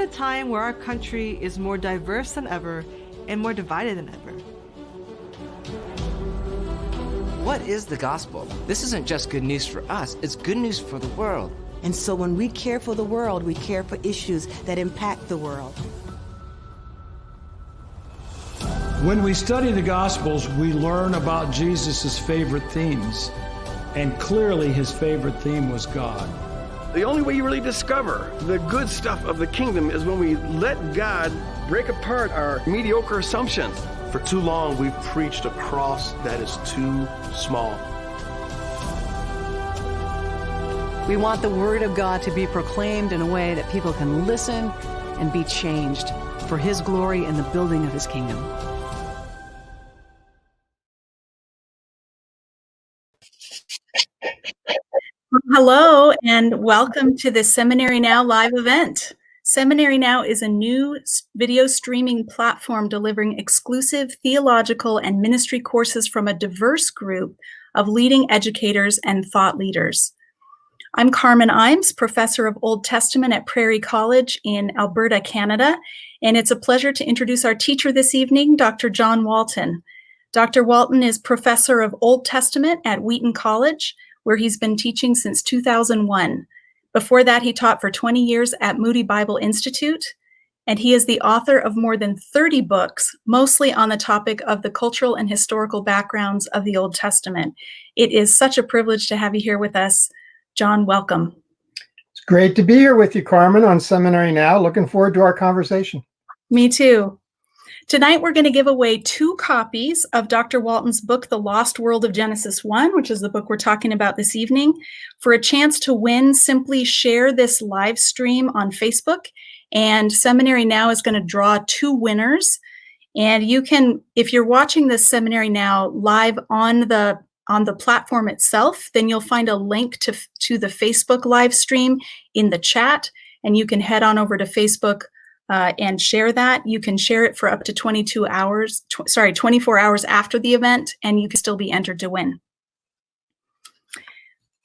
time where our country is more diverse than ever and more divided than ever. What is the gospel? This isn't just good news for us, it's good news for the world. And so when we care for the world, we care for issues that impact the world. When we study the Gospels, we learn about Jesus' favorite themes. And clearly his favorite theme was God. The only way you really discover the good stuff of the kingdom is when we let God break apart our mediocre assumptions. For too long, we've preached a cross that is too small. We want the Word of God to be proclaimed in a way that people can listen and be changed for His glory and the building of His kingdom. Hello, and welcome to the Seminary Now live event. Seminary Now is a new video streaming platform delivering exclusive theological and ministry courses from a diverse group of leading educators and thought leaders. I'm Carmen Imes, professor of Old Testament at Prairie College in Alberta, Canada, and it's a pleasure to introduce our teacher this evening, Dr. John Walton. Dr. Walton is professor of Old Testament at Wheaton College, where he's been teaching since 2001. Before that, he taught for 20 years at Moody Bible Institute, and he is the author of more than 30 books, mostly on the topic of the cultural and historical backgrounds of the Old Testament. It is such a privilege to have you here with us. John, welcome. It's great to be here with you, Carmen, on Seminary Now. Looking forward to our conversation. Me too. Tonight, we're going to give away 2 copies of Dr. Walton's book, The Lost World of Genesis 1, which is the book we're talking about this evening. For a chance to win, simply share this live stream on Facebook, and Seminary Now is going to draw 2 winners. And you can, if you're watching this Seminary Now live on the platform itself, then you'll find a link to the Facebook live stream in the chat, and you can head on over to Facebook and share that. You can share it for up to 24 hours after the event, and you can still be entered to win.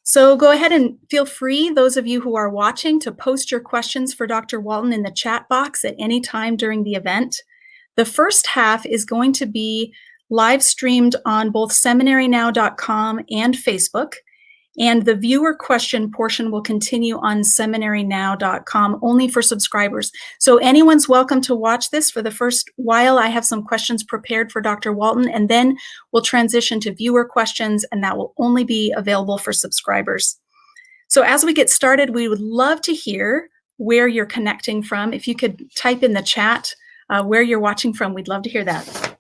So go ahead and feel free, those of you who are watching, to post your questions for Dr. Walton in the chat box at any time during the event. The first half is going to be live streamed on both seminarynow.com and Facebook. And the viewer question portion will continue on seminarynow.com only for subscribers. So anyone's welcome to watch this. For the first while, I have some questions prepared for Dr. Walton, and then we'll transition to viewer questions, and that will only be available for subscribers. So as we get started, we would love to hear where you're connecting from. If you could type in the chat where you're watching from, we'd love to hear that.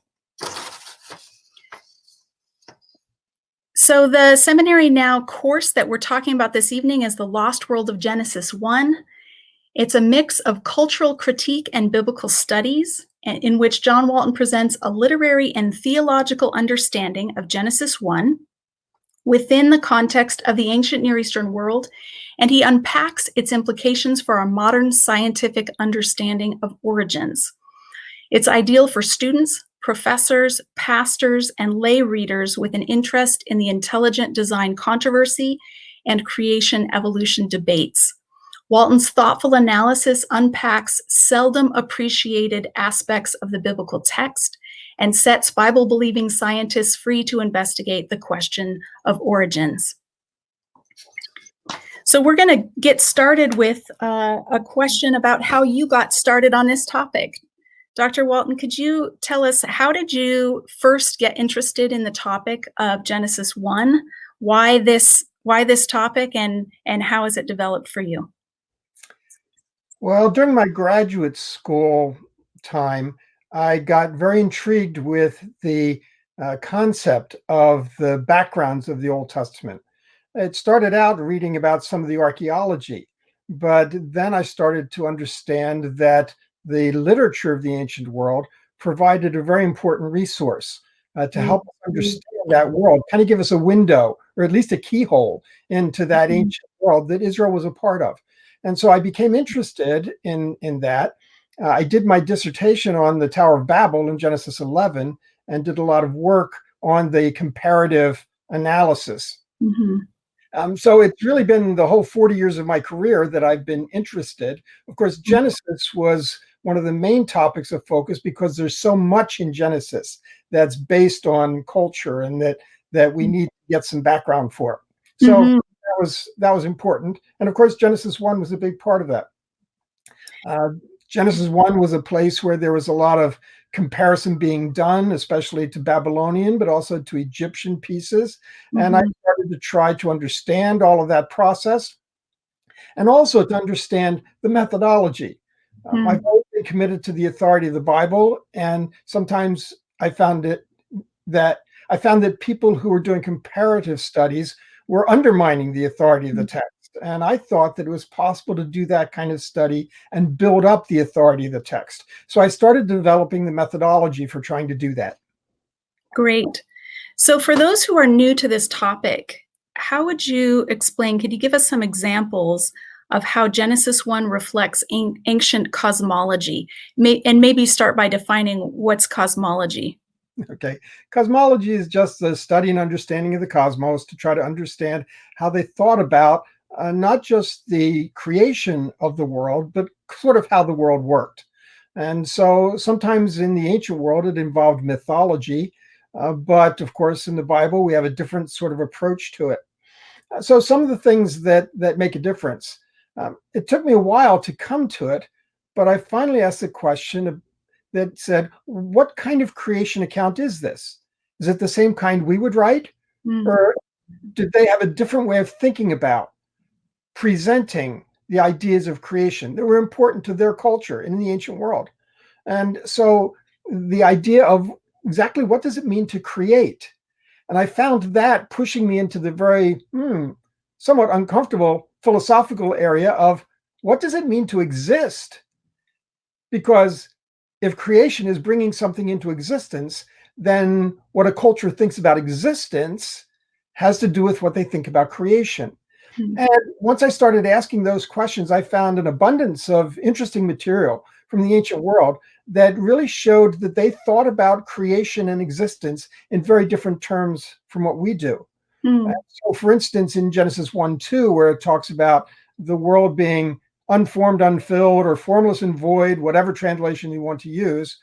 So the Seminary Now course that we're talking about this evening is The Lost World of Genesis 1. It's a mix of cultural critique and biblical studies, in which John Walton presents a literary and theological understanding of Genesis 1 within the context of the ancient Near Eastern world, and he unpacks its implications for our modern scientific understanding of origins. It's ideal for students, professors, pastors, and lay readers with an interest in the intelligent design controversy and creation evolution debates. Walton's thoughtful analysis unpacks seldom appreciated aspects of the biblical text and sets Bible-believing scientists free to investigate the question of origins. So we're going to get started with a question about how you got started on this topic. Dr. Walton, could you tell us, how did you first get interested in the topic of Genesis 1? Why this topic, and how has it developed for you? Well, during my graduate school time, I got very intrigued with the concept of the backgrounds of the Old Testament. It started out reading about some of the archaeology, but then I started to understand that the literature of the ancient world provided a very important resource to help us understand that world, kind of give us a window, or at least a keyhole into that ancient world that Israel was a part of. And so I became interested in that. I did my dissertation on the Tower of Babel in Genesis 11 and did a lot of work on the comparative analysis. So it's really been the whole 40 years of my career that I've been interested. Of course, Genesis was one of the main topics of focus because there's so much in Genesis that's based on culture and that we need to get some background for. So that was important. And of course, Genesis 1 was a big part of that. Genesis 1 was a place where there was a lot of comparison being done, especially to Babylonian, but also to Egyptian pieces. And I started to try to understand all of that process and also to understand the methodology. I've always been committed to the authority of the Bible, and sometimes I found that people who were doing comparative studies were undermining the authority of the text. And I thought that it was possible to do that kind of study and build up the authority of the text. So I started developing the methodology for trying to do that. Great. So for those who are new to this topic, how would you explain, could you give us some examples of how Genesis 1 reflects ancient cosmology? And maybe start by defining what's cosmology. Okay. Cosmology is just the study and understanding of the cosmos to try to understand how they thought about not just the creation of the world, but sort of how the world worked. And so sometimes in the ancient world, it involved mythology. But of course, in the Bible, we have a different sort of approach to it. So some of the things that make a difference. It took me a while to come to it, but I finally asked the question that said, what kind of creation account is this? Is it the same kind we would write? Or did they have a different way of thinking about presenting the ideas of creation that were important to their culture in the ancient world? And so the idea of exactly what does it mean to create? And I found that pushing me into the very somewhat uncomfortable philosophical area of what does it mean to exist? Because if creation is bringing something into existence, then what a culture thinks about existence has to do with what they think about creation. And once I started asking those questions, I found an abundance of interesting material from the ancient world that really showed that they thought about creation and existence in very different terms from what we do. So for instance, in Genesis 1:2, where it talks about the world being unformed, unfilled, or formless and void, whatever translation you want to use,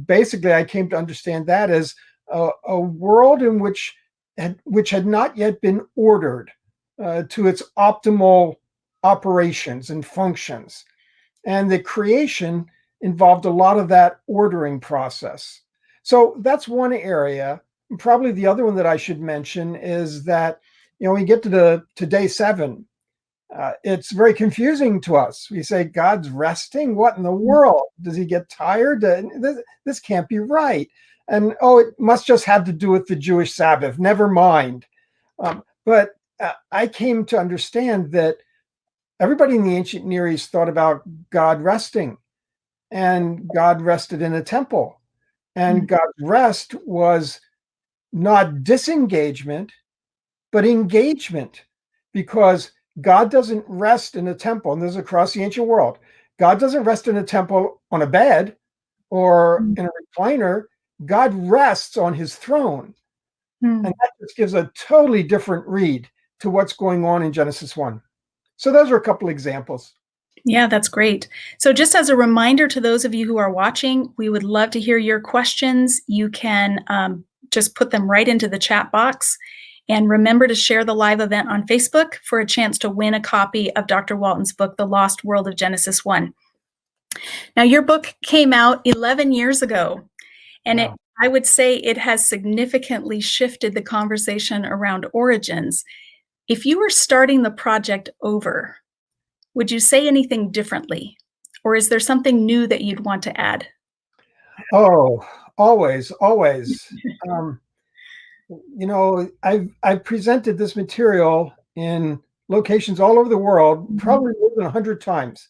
basically I came to understand that as a world in which had not yet been ordered to its optimal operations and functions. And the creation involved a lot of that ordering process. So that's one area. Probably the other one that I should mention is that, when you get to day 7, it's very confusing to us. We say, God's resting? What in the world? Does he get tired? This can't be right. And, it must just have to do with the Jewish Sabbath. Never mind. But I came to understand that everybody in the ancient Near East thought about God resting. And God rested in a temple. And God's rest was not disengagement, but engagement. Because God doesn't rest in a temple, and this is across the ancient world. God doesn't rest in a temple on a bed or in a recliner. God rests on his throne. And that just gives a totally different read to what's going on in Genesis 1. So those are a couple examples. Yeah, that's great. So just as a reminder to those of you who are watching, we would love to hear your questions. You can just put them right into the chat box. And remember to share the live event on Facebook for a chance to win a copy of Dr. Walton's book, The Lost World of Genesis 1. Now, your book came out 11 years ago, and I would say it has significantly shifted the conversation around origins. If you were starting the project over, would you say anything differently? Or is there something new that you'd want to add? Oh, always. I've presented this material in locations all over the world, probably more than 100 times.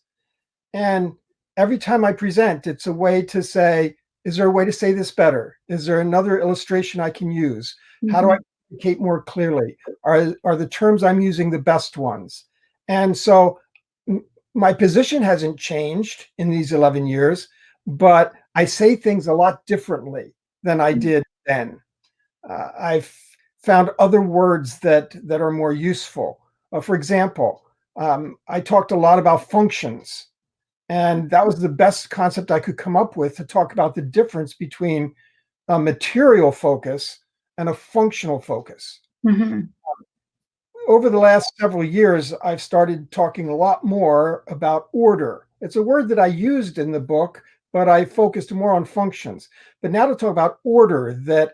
And every time I present, it's a way to say, is there a way to say this better? Is there another illustration I can use? How do I communicate more clearly? Are the terms I'm using the best ones? And so my position hasn't changed in these 11 years, but I say things a lot differently than I did then. I've found other words that are more useful. For example, I talked a lot about functions, and that was the best concept I could come up with to talk about the difference between a material focus and a functional focus. Mhm. Over the last several years, I've started talking a lot more about order. It's a word that I used in the book, but I focused more on functions. But now to talk about order, that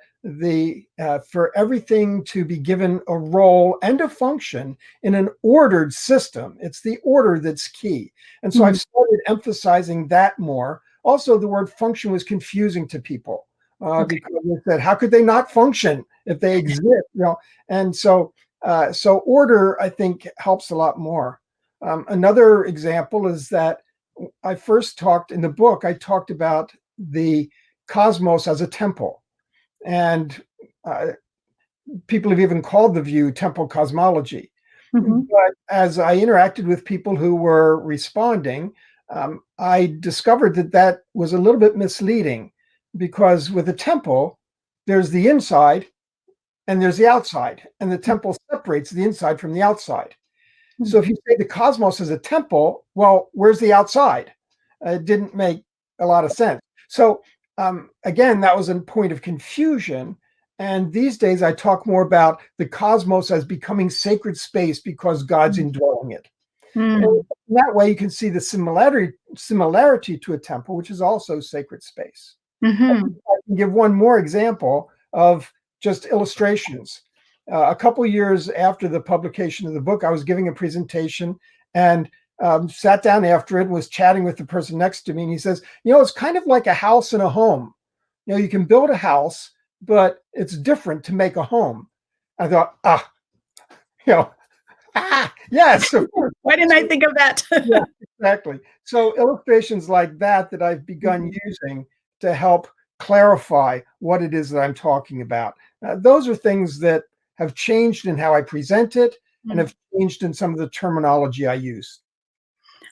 for everything to be given a role and a function in an ordered system, it's the order that's key. And so I've started emphasizing that more. Also, the word function was confusing to people because they said, how could they not function if they exist? And so order, I think, helps a lot more. Another example is that I first talked in the book, I talked about the cosmos as a temple. And people have even called the view temple cosmology. But as I interacted with people who were responding, I discovered that that was a little bit misleading, because with a temple, there's the inside and there's the outside, and the temple separates the inside from the outside. So if you say the cosmos is a temple, well, where's the outside? It didn't make a lot of sense. So again, that was a point of confusion. And these days I talk more about the cosmos as becoming sacred space because God's indwelling it. And in that way, you can see the similarity to a temple, which is also sacred space. I can give one more example of just illustrations. A couple years after the publication of the book, I was giving a presentation and sat down after it and was chatting with the person next to me. And he says, it's kind of like a house and a home. You can build a house, but it's different to make a home. I thought, yes. Why didn't I think of that? Yeah, exactly. So illustrations like that I've begun using to help clarify what it is that I'm talking about. Those are things that have changed in how I present it and have changed in some of the terminology I use.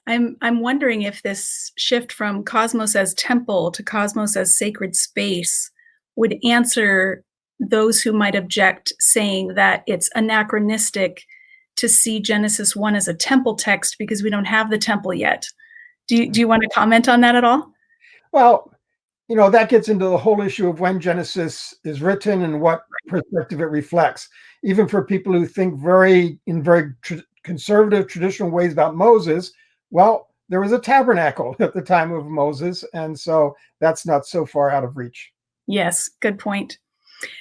I'm wondering if this shift from cosmos as temple to cosmos as sacred space would answer those who might object, saying that it's anachronistic to see Genesis 1 as a temple text because we don't have the temple yet. Do you want to comment on that at all? Well, that gets into the whole issue of when Genesis is written and what perspective it reflects. Even for people who think in very conservative, traditional ways about Moses, well, there was a tabernacle at the time of Moses, and so that's not so far out of reach. Yes, good point.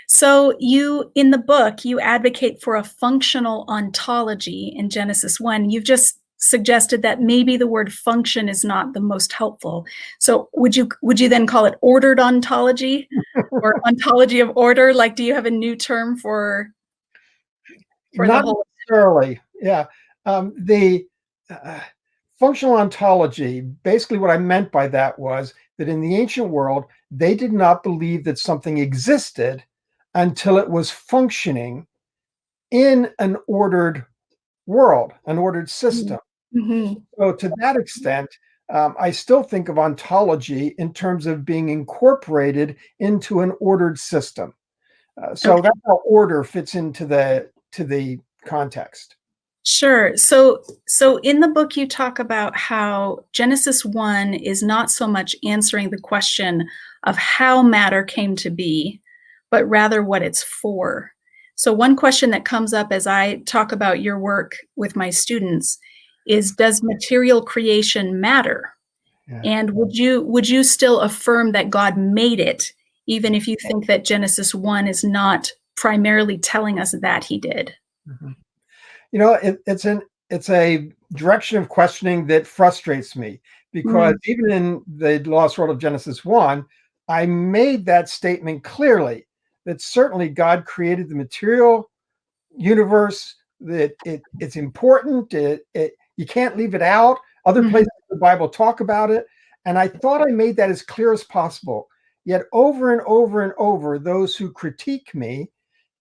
So in the book, you advocate for a functional ontology in Genesis 1. You've just suggested that maybe the word function is not the most helpful. So would you then call it ordered ontology or ontology of order? Like, do you have a new term for not the whole? Necessarily. Yeah. The functional ontology, basically what I meant by that was that in the ancient world, they did not believe that something existed until it was functioning in an ordered world, an ordered system. So to that extent, I still think of ontology in terms of being incorporated into an ordered system. So that's how order fits into the context. Sure. So in the book, you talk about how Genesis 1 is not so much answering the question of how matter came to be, but rather what it's for. So one question that comes up as I talk about your work with my students is, does material creation matter? Yeah. And would you still affirm that God made it, even if you think that Genesis 1 is not primarily telling us that he did? Mm-hmm. It's a direction of questioning that frustrates me, because even in the lost world of Genesis 1, I made that statement clearly that certainly God created the material universe, that it's important. You can't leave it out. Other places in the Bible talk about it. And I thought I made that as clear as possible. Yet over and over and over, those who critique me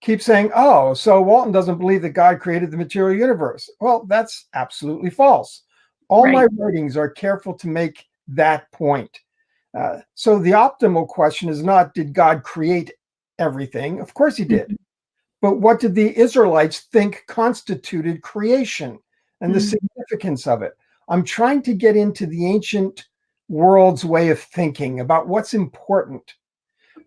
keep saying, oh, so Walton doesn't believe that God created the material universe. Well, that's absolutely false. All my writings are careful to make that point. So the optimal question is not, did God create everything? Of course he did. but what did the Israelites think constituted creation and the significance of it? I'm trying to get into the ancient world's way of thinking about what's important.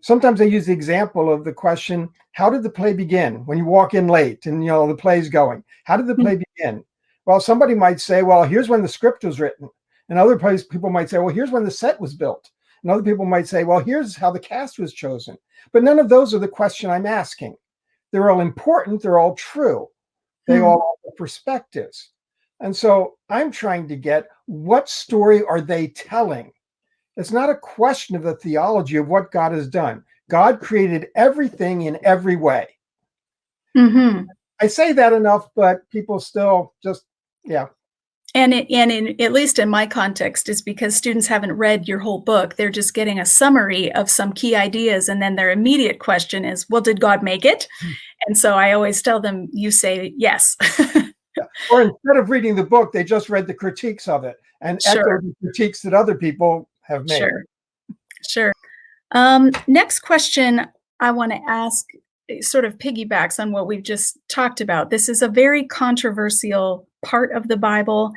Sometimes I use the example of the question, how did the play begin? When you walk in late and the play's going, how did the play begin? Well, somebody might say, well, here's when the script was written. And other people might say, well, here's when the set was built. And other people might say, well, here's how the cast was chosen. But none of those are the question I'm asking. They're all important. They're all true. They all have perspectives. And so I'm trying to get, what story are they telling? It's not a question of the theology of what God has done. God created everything in every way. I say that enough, but people still just, yeah. And at least in my context, is because students haven't read your whole book. They're just getting a summary of some key ideas. And then their immediate question is, well, did God make it? And so I always tell them, you say yes. Or instead of reading the book, they just read the critiques of it and echo the critiques that other people have made. Sure. Next question I want to ask sort of piggybacks on what we've just talked about. This is a very controversial part of the Bible,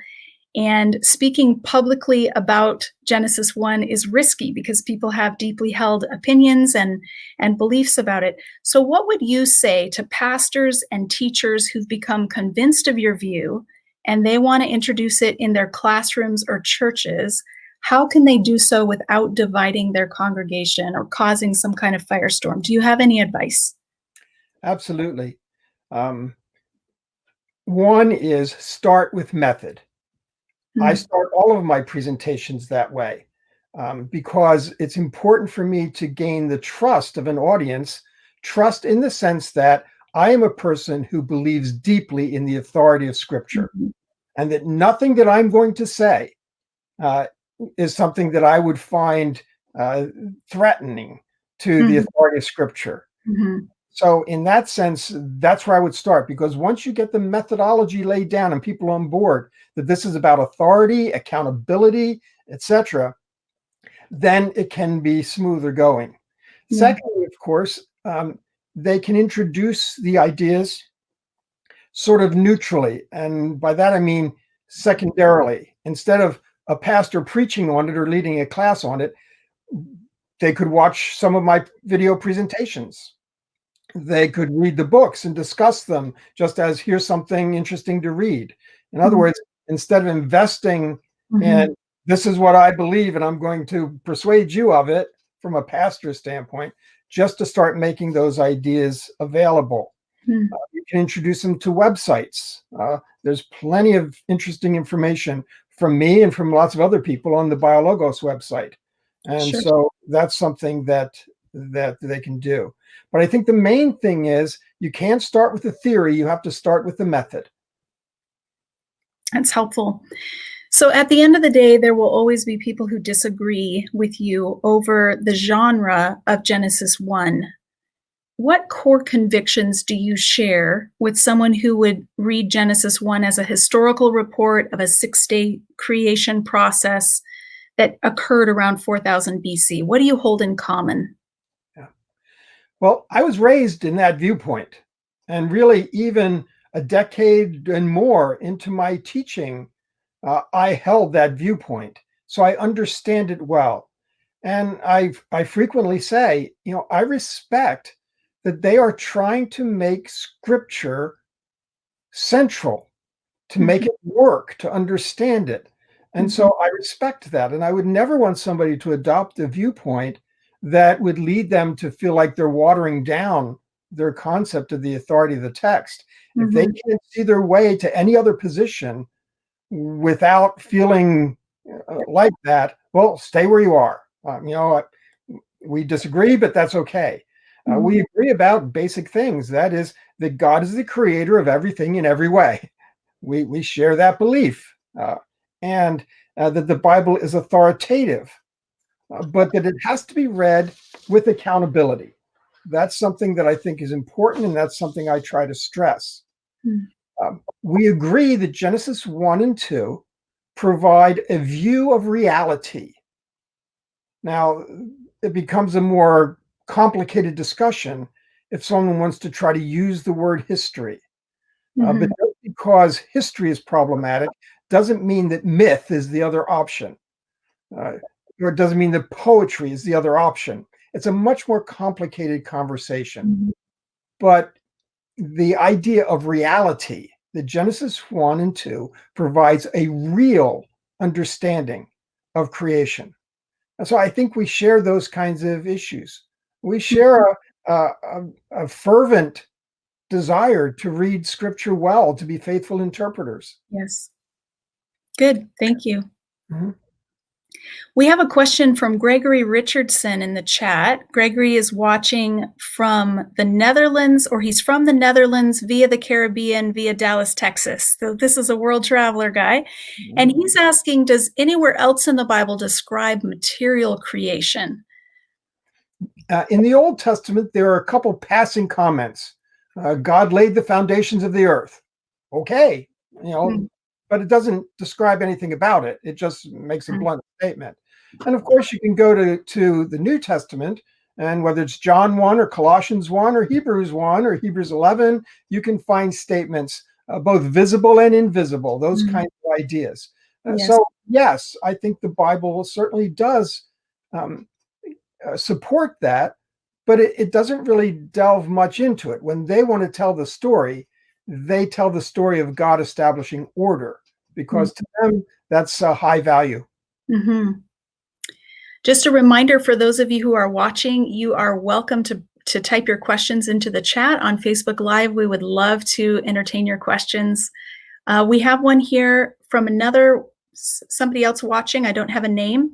and speaking publicly about Genesis 1 is risky because people have deeply held opinions and beliefs about it. So what would you say to pastors and teachers who've become convinced of your view and they want to introduce it in their classrooms or churches? How can they do so without dividing their congregation or causing some kind of firestorm? Do you have any advice? Absolutely. One is start with method. I start all of my presentations that way because it's important for me to gain the trust of an audience, trust in the sense that I am a person who believes deeply in the authority of Scripture, and that nothing that I'm going to say is something that I would find threatening to the authority of Scripture. So in that sense, that's where I would start, because once you get the methodology laid down and people on board that this is about authority, accountability, etc., then it can be smoother going. Secondly, of course, they can introduce the ideas sort of neutrally. And by that, I mean secondarily. Instead of a pastor preaching on it or leading a class on it, they could watch some of my video presentations. They could read the books and discuss them just as here's something interesting to read. In other words, instead of investing in this is what I believe and I'm going to persuade you of it from a pastor's standpoint, just to start making those ideas available. You can introduce them to websites. There's plenty of interesting information from me and from lots of other people on the BioLogos website. And so that's something that they can do. But I think the main thing is you can't start with the theory, you have to start with the method. That's helpful. So at the end of the day, there will always be people who disagree with you over the genre of Genesis 1. What core convictions do you share with someone who would read Genesis 1 as a historical report of a 6-day creation process that occurred around 4000 BC? What do you hold in common? Well, I was raised in that viewpoint, and really even a decade and more into my teaching, I held that viewpoint. So I understand it well. And I frequently say, I respect that they are trying to make Scripture central, to make it work, to understand it. And so I respect that. And I would never want somebody to adopt a viewpoint that would lead them to feel like they're watering down their concept of the authority of the text. If they can't see their way to any other position without feeling like that, well, stay where you are. We disagree, but that's okay. We agree about basic things. That is, that God is the creator of everything in every way. We share that belief, and that the Bible is authoritative, but that it has to be read with accountability. That's something that I think is important, and that's something I try to stress. We agree that Genesis 1 and 2 provide a view of reality. Now, it becomes a more complicated discussion if someone wants to try to use the word history. Mhm. But just because history is problematic doesn't mean that myth is the other option. Uh, or it doesn't mean that poetry is the other option. It's a much more complicated conversation. Mhm. But the idea of reality, that Genesis 1 and 2 provides a real understanding of creation. And so I think we share those kinds of issues. We share a fervent desire to read Scripture well, to be faithful interpreters. Yes. Good. Thank you. Mhm. We have a question from Gregory Richardson in the chat. Gregory is watching from the Netherlands, or he's from the Netherlands via the Caribbean, via Dallas, Texas. So this is a world traveler guy. And he's asking, does anywhere else in the Bible describe material creation? In the Old Testament, there are a couple passing comments. God laid the foundations of the earth. Okay, Hmm. but it doesn't describe anything about it. It just makes a Hmm. blunt statement. And of course, you can go to the New Testament, and whether it's John 1 or Colossians 1 or Hebrews 1 or Hebrews 11, you can find statements, both visible and invisible, those Hmm. kinds of ideas. Yes. So, yes, I think the Bible certainly does um, support that, but it doesn't really delve much into it. When they want to tell the story, they tell the story of God establishing order, because to them, that's a high value. Mm-hmm. Just a reminder for those of you who are watching, you are welcome to type your questions into the chat on Facebook Live. We would love to entertain your questions. We have one here from somebody else watching. I don't have a name.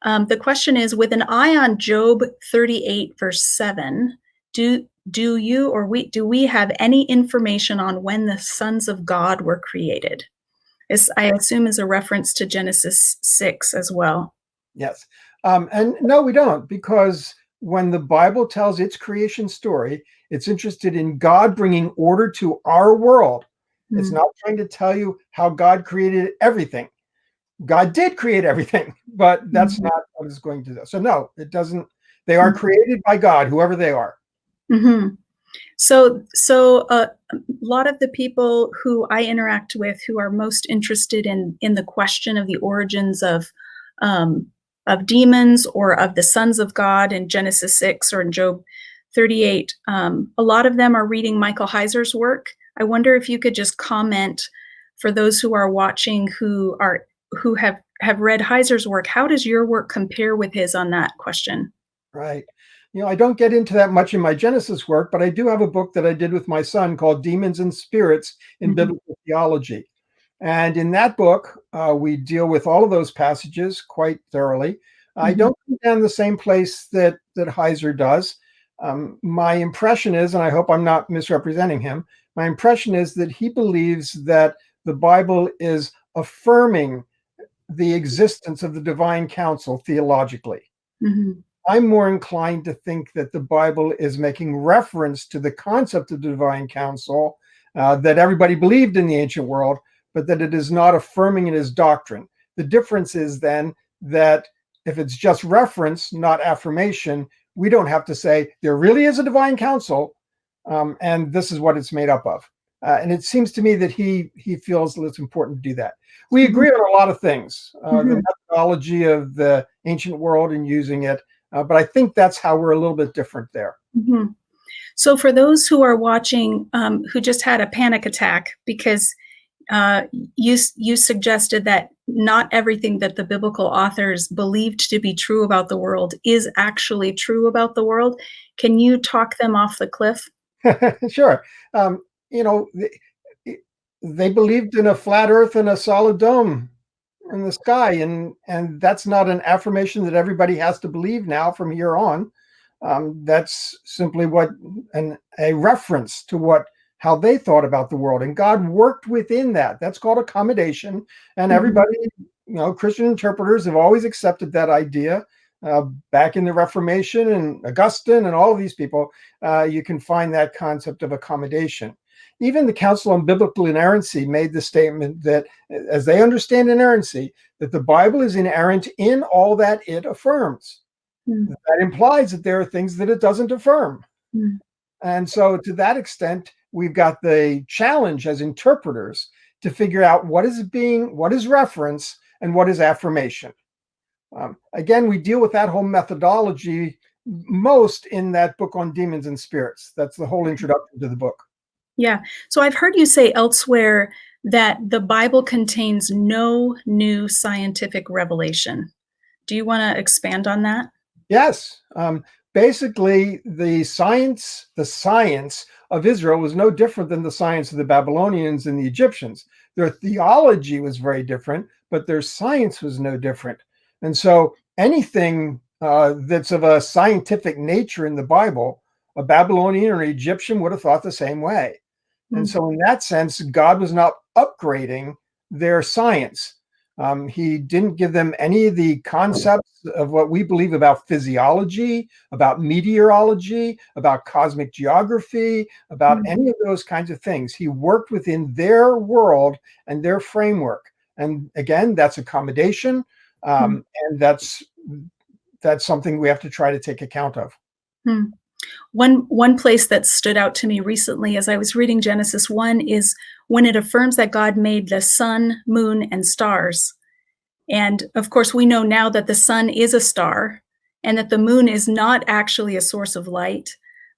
The question is, with an eye on Job 38, verse 7, do we have any information on when the sons of God were created? This, I assume, is a reference to Genesis 6 as well. Yes. And no, we don't, because when the Bible tells its creation story, it's interested in God bringing order to our world. It's not trying to tell you how God created everything. God did create everything, but that's not what it's going to do. So no, it doesn't. They are created by God, whoever they are. Mm-hmm. So a lot of the people who I interact with who are most interested in the question of the origins of demons or of the sons of God in Genesis 6 or in Job 38, a lot of them are reading Michael Heiser's work. I wonder if you could just comment for those who are watching who have read Heiser's work. How does your work compare with his on that question? Right. I don't get into that much in my Genesis work, but I do have a book that I did with my son called Demons and Spirits in Biblical Theology. And in that book, we deal with all of those passages quite thoroughly. I don't come down the same place that Heiser does. My impression is, and I hope I'm not misrepresenting him, my impression is that he believes that the Bible is affirming the existence of the divine counsel theologically. Mm-hmm. I'm more inclined to think that the Bible is making reference to the concept of the divine counsel that everybody believed in the ancient world, but that it is not affirming it as doctrine. The difference is then that if it's just reference, not affirmation, we don't have to say there really is a divine counsel, and this is what it's made up of. And it seems to me that he feels that it's important to do that. We agree on a lot of things, the methodology of the ancient world and using it, but I think that's how we're a little bit different there. Mm-hmm. So for those who are watching, who just had a panic attack because you suggested that not everything that the biblical authors believed to be true about the world is actually true about the world, can you talk them off the cliff? Sure. They believed in a flat earth and a solid dome in the sky, and that's not an affirmation that everybody has to believe now from here on. That's simply a reference to how they thought about the world, and God worked within that. That's called accommodation, and everybody, Christian interpreters have always accepted that idea. Back in the Reformation and Augustine and all of these people, you can find that concept of accommodation. Even the Council on Biblical Inerrancy made the statement that, as they understand inerrancy, that the Bible is inerrant in all that it affirms. That implies that there are things that it doesn't affirm. And so to that extent, we've got the challenge as interpreters to figure out what is reference and what is affirmation. Again, we deal with that whole methodology most in that book on demons and spirits. That's the whole introduction to the book. Yeah. So I've heard you say elsewhere that the Bible contains no new scientific revelation. Do you want to expand on that? Yes. Basically, the science of Israel was no different than the science of the Babylonians and the Egyptians. Their theology was very different, but their science was no different. And so anything that's of a scientific nature in the Bible, a Babylonian or an Egyptian would have thought the same way. And so in that sense, God was not upgrading their science. He didn't give them any of the concepts of what we believe about physiology, about meteorology, about cosmic geography, about any of those kinds of things. He worked within their world and their framework. And again, that's accommodation. And that's something we have to try to take account of. One place that stood out to me recently as I was reading Genesis 1 is when it affirms that God made the sun, moon, and stars. And of course, we know now that the sun is a star and that the moon is not actually a source of light,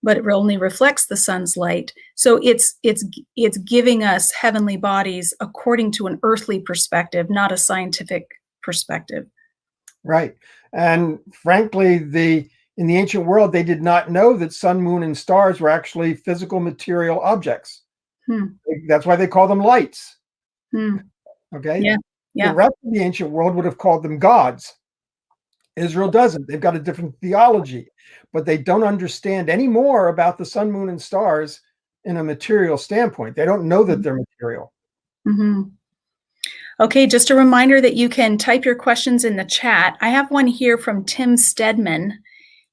but it only reflects the sun's light. So it's giving us heavenly bodies according to an earthly perspective, not a scientific perspective. Right. And frankly, in the ancient world, they did not know that sun, moon, and stars were actually physical material objects. That's why they call them lights. Okay. Yeah. The rest of the ancient world would have called them gods. Israel doesn't. They've got a different theology, but they don't understand any more about the sun, moon, and stars in a material standpoint. They don't know that they're material. Okay, just a reminder that you can type your questions in the chat. I have one here from Tim Stedman.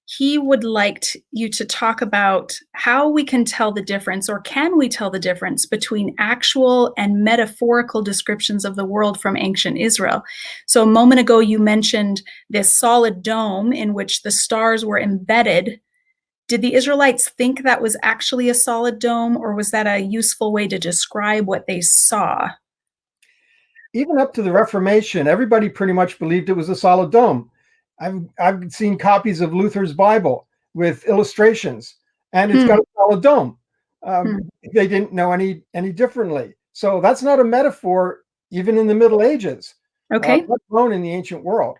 He would like you to talk about how we can tell the difference, or can we tell the difference between actual and metaphorical descriptions of the world from ancient Israel. So a moment ago, you mentioned this solid dome in which the stars were embedded. Did the Israelites think that was actually a solid dome, or was that a useful way to describe what they saw? Even up to the Reformation, everybody pretty much believed it was a solid dome. I've seen copies of Luther's Bible with illustrations, and it's got a solid dome. They didn't know any differently. So that's not a metaphor, even in the Middle Ages. Okay. Let alone in the ancient world.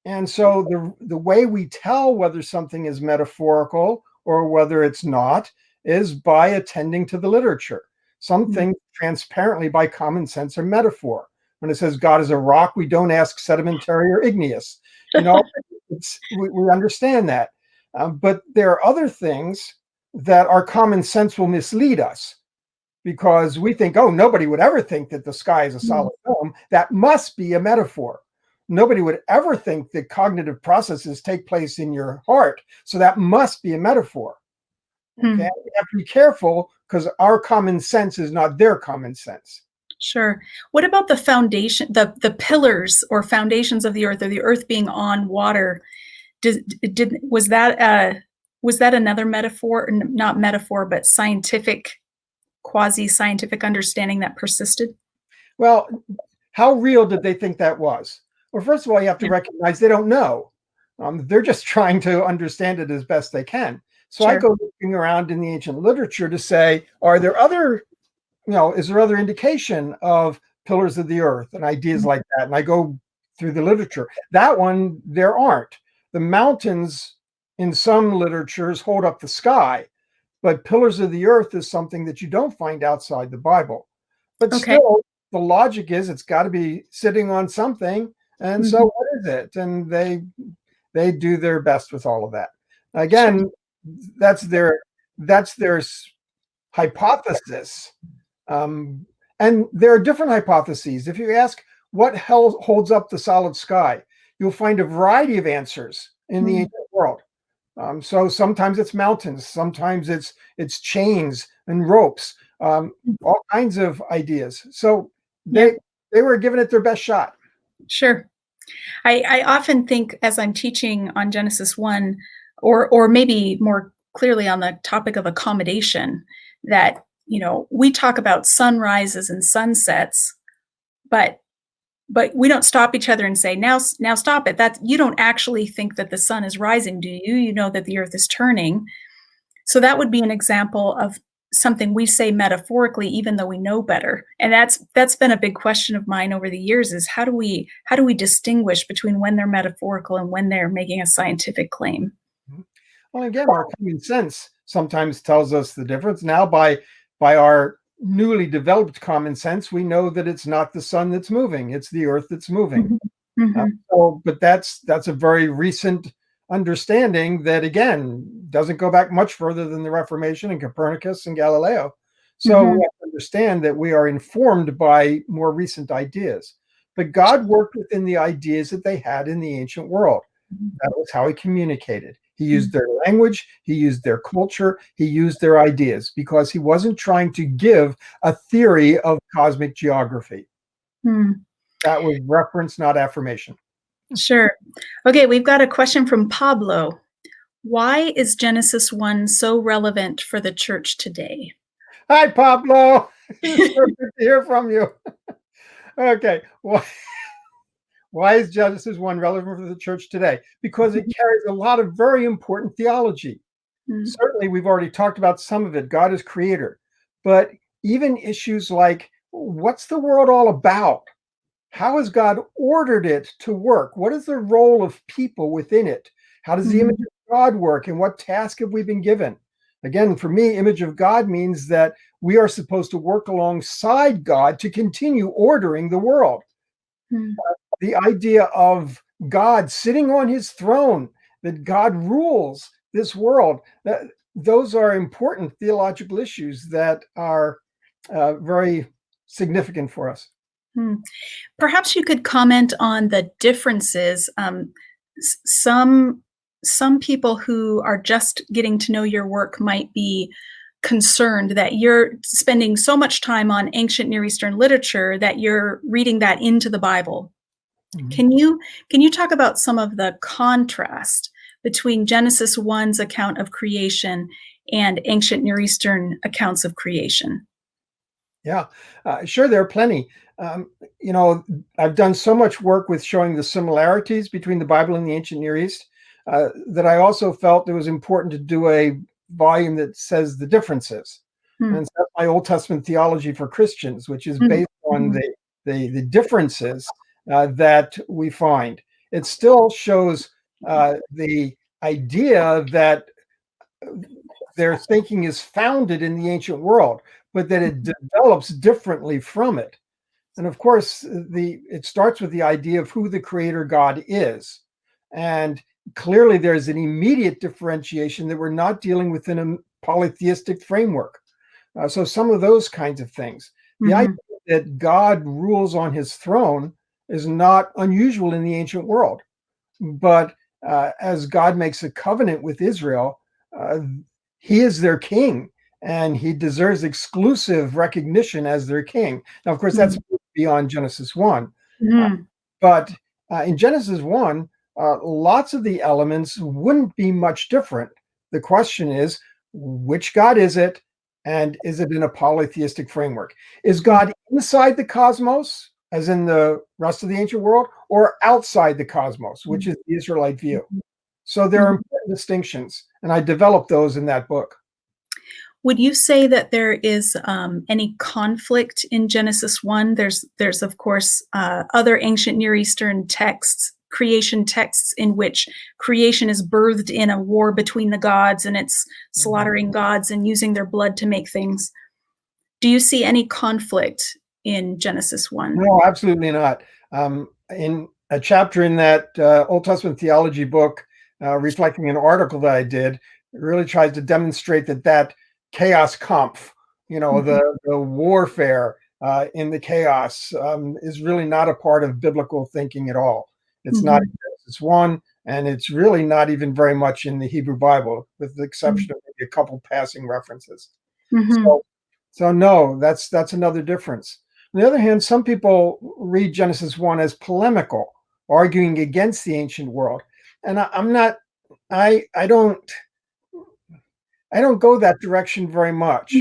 And so the way we tell whether something is metaphorical or whether it's not is by attending to the literature. Some things transparently by common sense are metaphor. When it says God is a rock, we don't ask sedimentary or igneous. We understand that. But there are other things that our common sense will mislead us because we think, oh, nobody would ever think that the sky is a solid dome. That must be a metaphor. Nobody would ever think that cognitive processes take place in your heart. So that must be a metaphor. Okay? We have to be careful because our common sense is not their common sense. Sure. What about the foundation, the pillars or foundations of the earth, or the earth being on water? Was that another metaphor, not metaphor, but quasi-scientific understanding that persisted? Well, how real did they think that was? Well, first of all, you have to recognize they don't know. They're just trying to understand it as best they can. So I go looking around in the ancient literature to say, are there other is there other indication of pillars of the earth and ideas like that? And I go through the literature. That one, there aren't. The mountains in some literatures hold up the sky, but pillars of the earth is something that you don't find outside the Bible. But still, the logic is it's got to be sitting on something. And so what is it? And they do their best with all of that. Again, that's their hypothesis. And there are different hypotheses. If you ask what holds up the solid sky, you'll find a variety of answers in the ancient world. So sometimes it's mountains, sometimes it's chains and ropes, all kinds of ideas. So they were giving it their best shot. Sure. I often think as I'm teaching on Genesis 1, or maybe more clearly on the topic of accommodation, that, we talk about sunrises and sunsets, but we don't stop each other and say, now stop it. That you don't actually think that the sun is rising, do you? You know that the earth is turning. So that would be an example of something we say metaphorically, even though we know better. And that's been a big question of mine over the years, is how do we distinguish between when they're metaphorical and when they're making a scientific claim? Well, again, our common sense sometimes tells us the difference. Now, by our newly developed common sense, we know that it's not the sun that's moving; it's the earth that's moving. But that's a very recent understanding that, again, doesn't go back much further than the Reformation and Copernicus and Galileo. So we have to understand that we are informed by more recent ideas. But God worked within the ideas that they had in the ancient world. That was how he communicated. He used their language, he used their culture, he used their ideas, because he wasn't trying to give a theory of cosmic geography. That was reference, not affirmation. Sure. Okay, we've got a question from Pablo. Why is Genesis 1 so relevant for the church today? Hi, Pablo. It's so good to hear from you. Okay. Why is Genesis 1 relevant for the church today? Because it carries a lot of very important theology. Certainly, we've already talked about some of it. God is creator. But even issues like, what's the world all about? How has God ordered it to work? What is the role of people within it? How does the image of God work? And what task have we been given? Again, for me, image of God means that we are supposed to work alongside God to continue ordering the world. The idea of God sitting on his throne, that God rules this world, those are important theological issues that are very significant for us. Perhaps you could comment on the differences. Some people who are just getting to know your work might be concerned that you're spending so much time on ancient Near Eastern literature that you're reading that into the Bible. Can you talk about some of the contrast between Genesis 1's account of creation and ancient Near Eastern accounts of creation? Yeah, sure, there are plenty. I've done so much work with showing the similarities between the Bible and the ancient Near East that I also felt it was important to do a volume that says the differences. And so that's my Old Testament theology for Christians, which is based on the differences that we find. It still shows the idea that their thinking is founded in the ancient world, but that it develops differently from it. And of course, it starts with the idea of who the creator God is. And clearly there's an immediate differentiation that we're not dealing within a polytheistic framework. So some of those kinds of things. The idea that God rules on his throne is not unusual in the ancient world. But as God makes a covenant with Israel, he is their king, and he deserves exclusive recognition as their king. Now, of course, that's beyond Genesis 1. But in Genesis 1, lots of the elements wouldn't be much different. The question is, which God is it? And is it in a polytheistic framework? Is God inside the cosmos, as in the rest of the ancient world, or outside the cosmos, which is the Israelite view? So there are important distinctions, and I developed those in that book. Would you say that there is any conflict in Genesis 1? There's of course other ancient Near Eastern texts, creation texts, in which creation is birthed in a war between the gods, and it's slaughtering gods and using their blood to make things. Do you see any conflict in Genesis 1? No, absolutely not. In a chapter in that Old Testament theology book, reflecting an article that I did, it really tries to demonstrate that chaos kampf, the warfare in the chaos, is really not a part of biblical thinking at all. It's not in Genesis 1, and it's really not even very much in the Hebrew Bible, with the exception of maybe a couple passing references. So no, that's another difference. On the other hand, some people read Genesis 1 as polemical, arguing against the ancient world. And I don't I don't go that direction very much.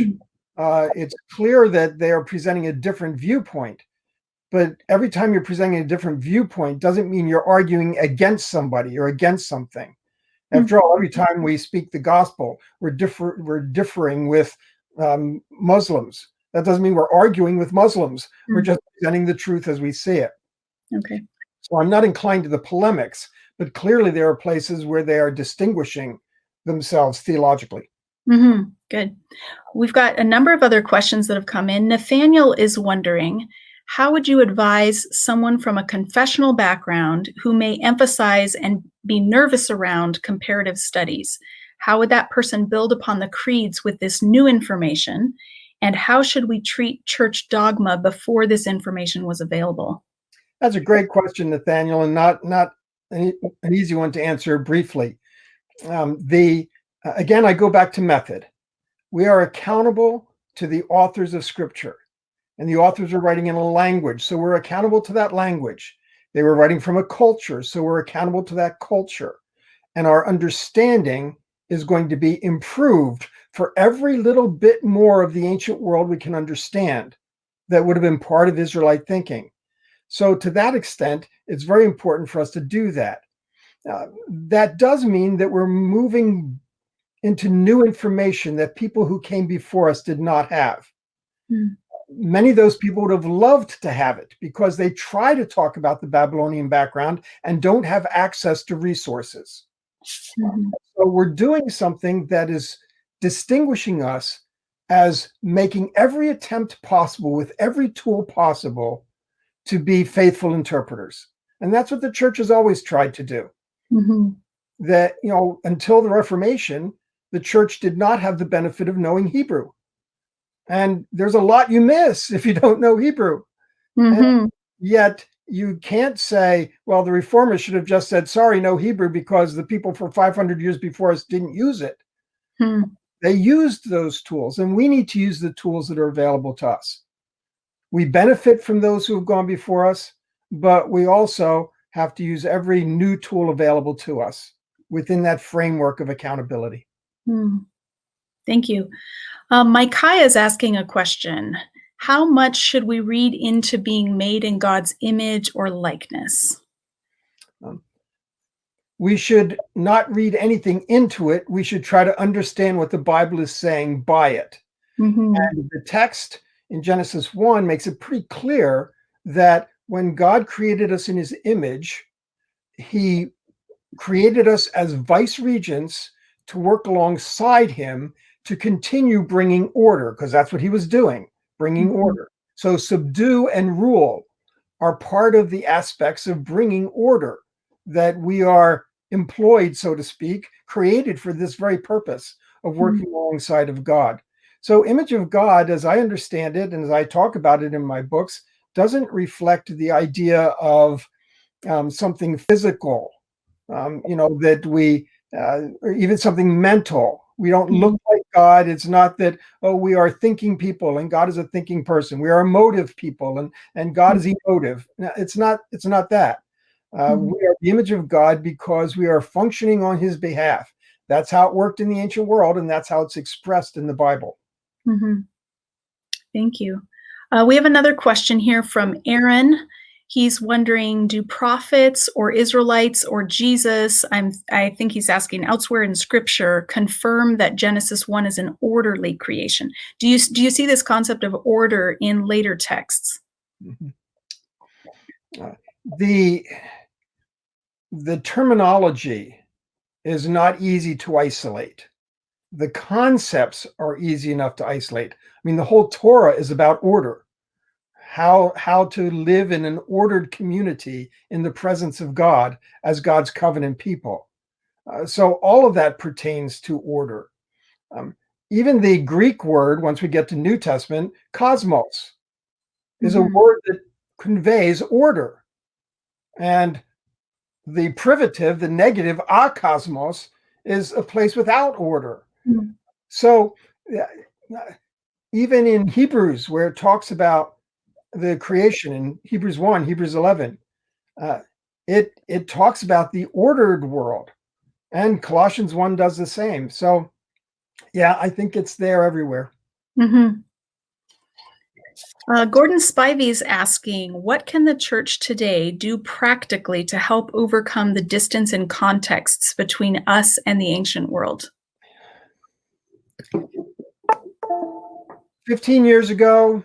It's clear that they are presenting a different viewpoint, but every time you're presenting a different viewpoint doesn't mean you're arguing against somebody or against something. After all, every time we speak the gospel, we're differing with Muslims. That doesn't mean we're arguing with Muslims. We're just presenting the truth as we see it. Okay. So I'm not inclined to the polemics, but clearly there are places where they are distinguishing themselves theologically. Good. We've got a number of other questions that have come in. Nathaniel is wondering, how would you advise someone from a confessional background who may emphasize and be nervous around comparative studies? How would that person build upon the creeds with this new information? And how should we treat church dogma before this information was available? That's a great question, Nathaniel, and not an easy one to answer briefly. Again, I go back to method. We are accountable to the authors of Scripture, and the authors are writing in a language, so we're accountable to that language. They were writing from a culture, so we're accountable to that culture. And our understanding is going to be improved for every little bit more of the ancient world we can understand that would have been part of Israelite thinking. So to that extent, it's very important for us to do that. That does mean that we're moving into new information that people who came before us did not have. Many of those people would have loved to have it because they try to talk about the Babylonian background and don't have access to resources. So we're doing something that is distinguishing us as making every attempt possible with every tool possible to be faithful interpreters. And that's what the church has always tried to do. That, until the Reformation, the church did not have the benefit of knowing Hebrew. And there's a lot you miss if you don't know Hebrew. And yet you can't say, well, the reformers should have just said, sorry, no Hebrew, because the people for 500 years before us didn't use it. They used those tools, and we need to use the tools that are available to us. We benefit from those who have gone before us, but we also have to use every new tool available to us within that framework of accountability. Thank you. Micaiah is asking a question. How much should we read into being made in God's image or likeness? We should not read anything into it. We should try to understand what the Bible is saying by it. And the text in Genesis 1 makes it pretty clear that when God created us in his image, he created us as vice regents to work alongside him to continue bringing order, because that's what he was doing, bringing order. So subdue and rule are part of the aspects of bringing order, that we are employed, so to speak, created for this very purpose of working alongside of God. So image of God, as I understand it, and as I talk about it in my books, doesn't reflect the idea of something physical, that we, or even something mental. We don't look like God. It's not that, we are thinking people and God is a thinking person. We are emotive people and God is emotive. No, it's not that. We are the image of God because we are functioning on his behalf. That's how it worked in the ancient world, and that's how it's expressed in the Bible. Thank you. We have another question here from Aaron. He's wondering, do prophets or Israelites or Jesus, I think he's asking elsewhere in Scripture, confirm that Genesis 1 is an orderly creation? Do you see this concept of order in later texts? The terminology is not easy to isolate. The concepts are easy enough to isolate. I mean, the whole Torah is about order. How to live in an ordered community in the presence of God as God's covenant people. So all of that pertains to order. Even the Greek word, once we get to New Testament, cosmos, is a word that conveys order. And the privative, the negative, akosmos, is a place without order. So even in Hebrews, where it talks about the creation in Hebrews 1, Hebrews 11, it talks about the ordered world, and Colossians 1 does the same. So Yeah, I think it's there everywhere. Mm-hmm. Gordon Spivey is asking, what can the church today do practically to help overcome the distance and contexts between us and the ancient world? 15 years ago,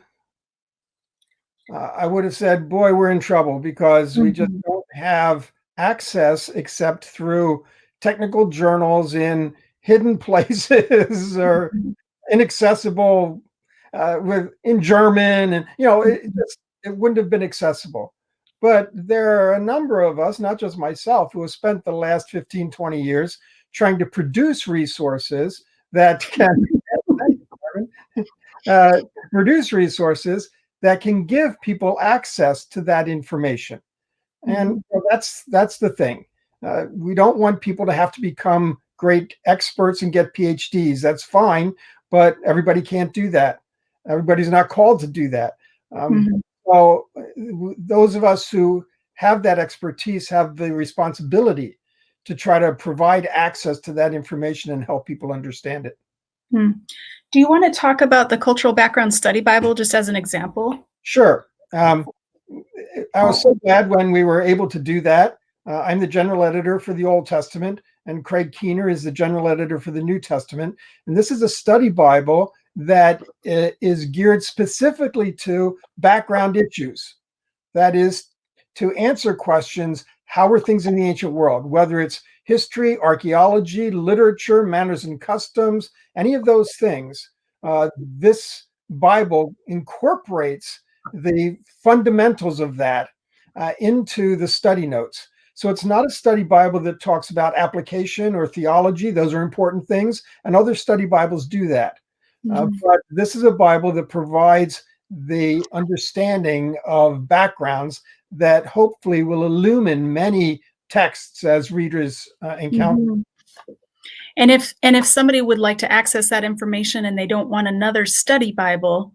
I would have said, boy, we're in trouble because we just don't have access except through technical journals in hidden places or inaccessible in German, and it wouldn't have been accessible. But there are a number of us, not just myself, who have spent the last 15, 20 years trying to produce resources that can produce resources that can give people access to that information. And that's the thing. We don't want people to have to become great experts and get PhDs. That's fine, but everybody can't do that. Everybody's not called to do that. So those of us who have that expertise have the responsibility to try to provide access to that information and help people understand it. Do you want to talk about the Cultural Background Study Bible just as an example? Sure. I was so glad when we were able to do that. I'm the general editor for the Old Testament, and Craig Keener is the general editor for the New Testament. And this is a study Bible that is geared specifically to background issues. That is, to answer questions, how were things in the ancient world, whether it's history, archaeology, literature, manners and customs, any of those things. This Bible incorporates the fundamentals of that into the study notes. So it's not a study Bible that talks about application or theology. Those are important things, and other study Bibles do that. But this is a Bible that provides the understanding of backgrounds that hopefully will illumine many texts as readers encounter. And if somebody would like to access that information and they don't want another study Bible,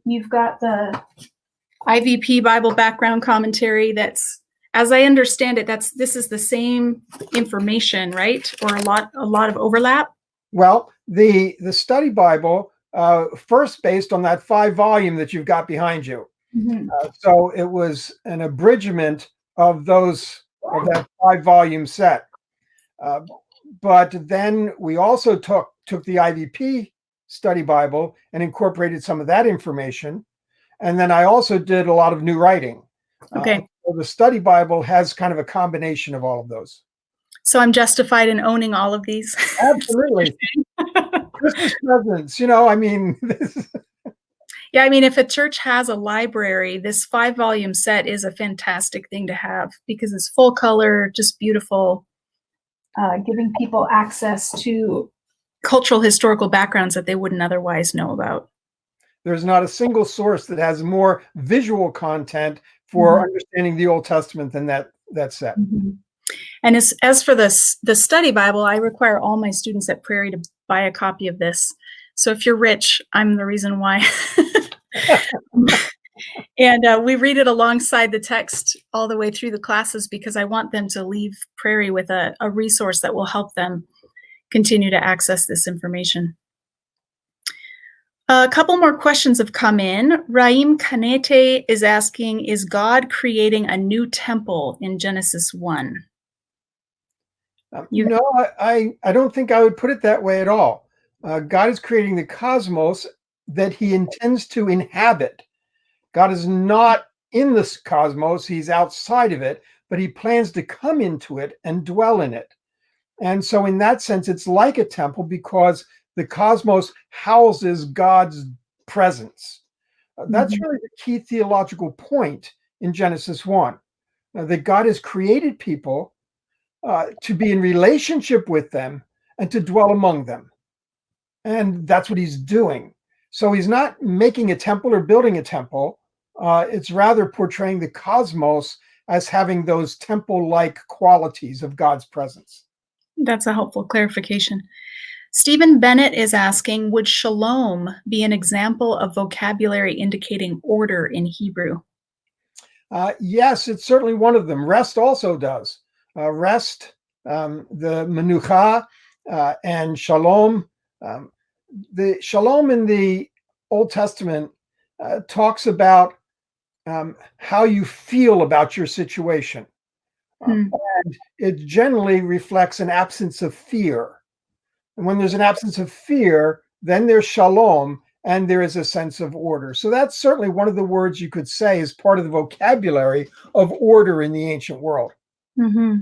you've got the IVP Bible background commentary. That's, as I understand it, this is the same information, right? Or a lot of overlap. Well, the study Bible first based on that 5-volume that you've got behind you. So it was an abridgment of that 5-volume set. But then we also took the IVP study Bible and incorporated some of that information. And then I also did a lot of new writing. Okay. So the study Bible has kind of a combination of all of those. So I'm justified in owning all of these? Absolutely. Christmas presents, I mean. Yeah, I mean, if a church has a library, this 5-volume set is a fantastic thing to have because it's full color, just beautiful, giving people access to cultural historical backgrounds that they wouldn't otherwise know about. There's not a single source that has more visual content for understanding the Old Testament than that set. And as for the study Bible, I require all my students at Prairie to buy a copy of this. So if you're rich, I'm the reason why. And we read it alongside the text all the way through the classes because I want them to leave Prairie with a resource that will help them continue to access this information. A couple more questions have come in. Raim Kanete is asking, is God creating a new temple in Genesis 1? I don't think I would put it that way at all. God is creating the cosmos that he intends to inhabit. God is not in this cosmos, he's outside of it, but he plans to come into it and dwell in it. And so in that sense, it's like a temple because the cosmos houses God's presence. That's really the key theological point in Genesis 1, that God has created people to be in relationship with them and to dwell among them. And that's what he's doing. So he's not making a temple or building a temple. It's rather portraying the cosmos as having those temple-like qualities of God's presence. That's a helpful clarification. Stephen Bennett is asking, would shalom be an example of vocabulary indicating order in Hebrew? Yes, it's certainly one of them. Rest also does. Rest, the menucha, and shalom Um, the shalom in the Old Testament talks about how you feel about your situation. Hmm. And it generally reflects an absence of fear. And when there's an absence of fear, then there's shalom and there is a sense of order. So that's certainly one of the words you could say is part of the vocabulary of order in the ancient world. Mm-hmm.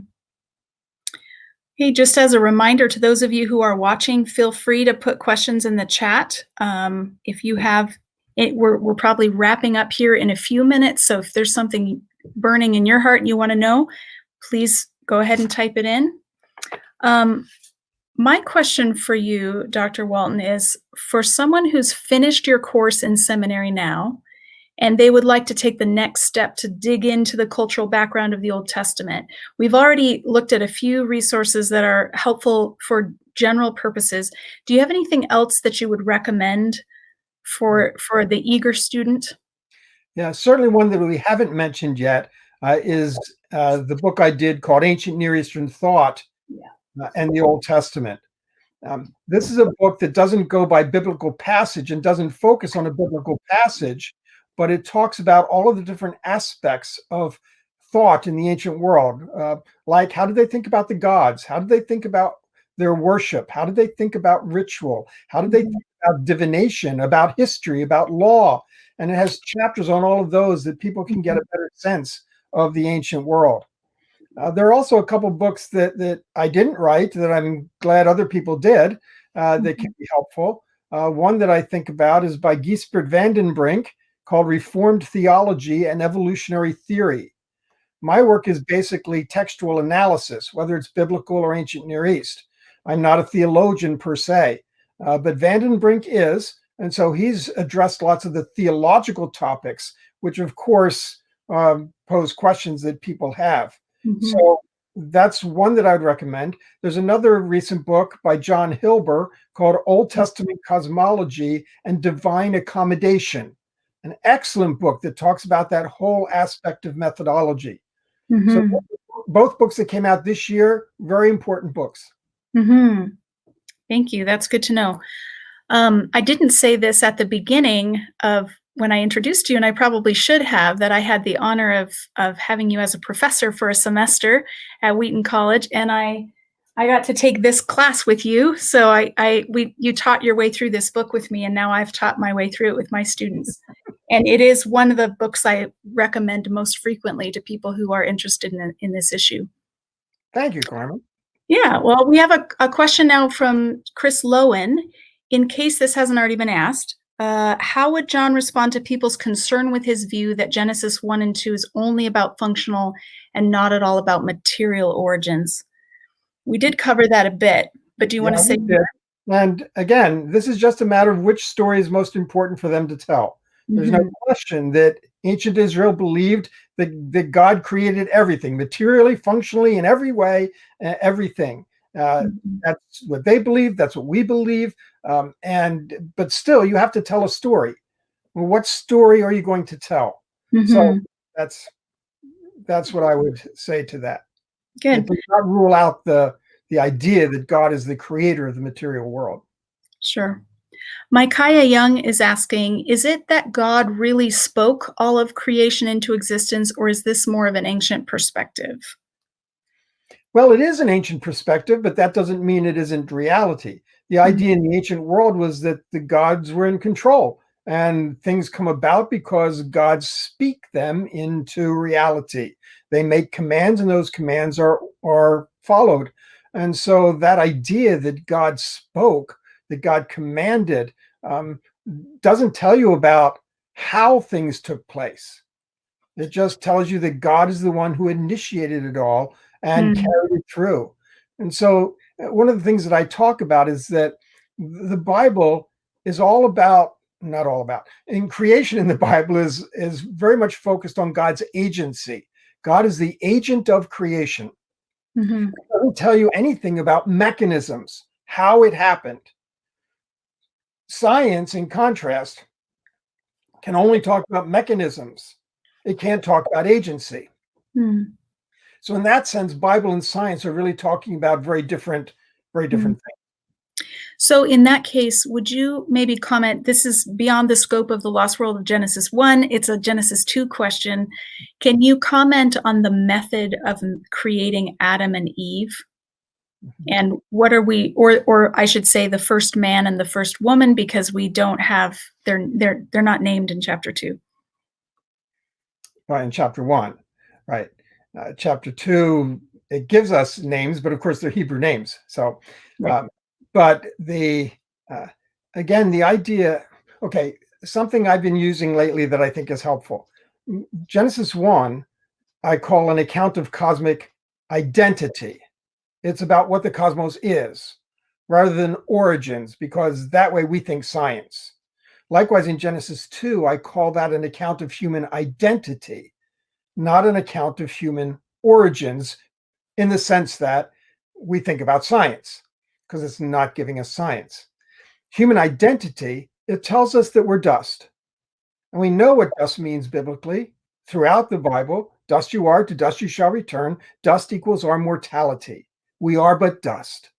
Hey, just as a reminder to those of you who are watching, feel free to put questions in the chat. If you have it, we're probably wrapping up here in a few minutes. So if there's something burning in your heart and you want to know, please go ahead and type it in. My question for you, Dr. Walton, is for someone who's finished your course in seminary now, and they would like to take the next step to dig into the cultural background of the Old Testament. We've already looked at a few resources that are helpful for general purposes. Do you have anything else that you would recommend for the eager student? Yeah, certainly one that we haven't mentioned yet is the book I did called Ancient Near Eastern Thought and the Old Testament. This is a book that doesn't go by biblical passage and doesn't focus on a biblical passage, but it talks about all of the different aspects of thought in the ancient world. Like, how did they think about the gods? How did they think about their worship? How did they think about ritual? How did they think about divination, about history, about law? And it has chapters on all of those that people can get a better sense of the ancient world. There are also a couple books that I didn't write that I'm glad other people did that can be helpful. One that I think about is by Giesbert van den Brink called Reformed Theology and Evolutionary Theory. My work is basically textual analysis, whether it's biblical or ancient Near East. I'm not a theologian per se, but van den Brink is. And so he's addressed lots of the theological topics, which of course pose questions that people have. Mm-hmm. So that's one that I would recommend. There's another recent book by John Hilber called Old Testament Cosmology and Divine Accommodation, an excellent book that talks about that whole aspect of methodology. Mm-hmm. So both books that came out this year, very important books. Mm-hmm. Thank you. That's good to know. I didn't say this at the beginning of when I introduced you, and I probably should have, that I had the honor of having you as a professor for a semester at Wheaton College, and I got to take this class with you. So you taught your way through this book with me, and now I've taught my way through it with my students. And it is one of the books I recommend most frequently to people who are interested in this issue. Thank you, Carmen. Yeah, well, we have a question now from Chris Lowen. In case this hasn't already been asked, how would John respond to people's concern with his view that Genesis 1 and 2 is only about functional and not at all about material origins? We did cover that a bit, but do you want to say more? And again, this is just a matter of which story is most important for them to tell. There's no question that ancient Israel believed that God created everything, materially, functionally, in every way, everything. That's what they believe. That's what we believe. But still, you have to tell a story. Well, what story are you going to tell? So that's what I would say to that. Good. It does not rule out the idea that God is the creator of the material world. Sure. Micaiah Young is asking, is it that God really spoke all of creation into existence, or is this more of an ancient perspective? Well, it is an ancient perspective, but that doesn't mean it isn't reality. The idea in the ancient world was that the gods were in control, and things come about because gods speak them into reality. They make commands, and those commands are followed. And so that idea that God spoke, that God commanded, doesn't tell you about how things took place. It just tells you that God is the one who initiated it all and carried it through. And so one of the things that I talk about is that the Bible is all about, not all about, in creation in the Bible is very much focused on God's agency. God is the agent of creation. It doesn't tell you anything about mechanisms, how it happened. Science, in contrast, can only talk about mechanisms. It can't talk about agency. So in that sense, Bible and science are really talking about very different things. So in that case, would you maybe comment, this is beyond the scope of the lost world of Genesis 1, it's a Genesis 2 question. Can you comment on the method of creating Adam and Eve? And what are we, or I should say the first man and the first woman, because we don't have, they're not named in chapter 2. Right, in chapter 1, right. Chapter 2, it gives us names, but of course they're Hebrew names. So, Right. but again, the idea, okay, something I've been using lately that I think is helpful. Genesis 1, I call an account of cosmic identity. It's about what the cosmos is, rather than origins, because that way we think science. Likewise, in Genesis 2, I call that an account of human identity, not an account of human origins, in the sense that we think about science, because it's not giving us science. Human identity, it tells us that we're dust. And we know what dust means biblically throughout the Bible. Dust you are, to dust you shall return. Dust equals our mortality. We are but dust.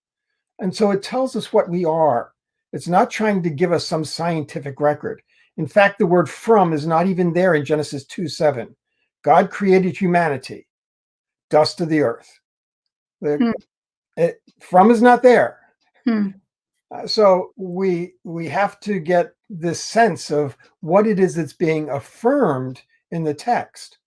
And so it tells us what we are. It's not trying to give us some scientific record. In fact, the word from is not even there in Genesis 2:7. God created humanity, dust of the earth. From is not there. So we have to get this sense of what it is that's being affirmed in the text.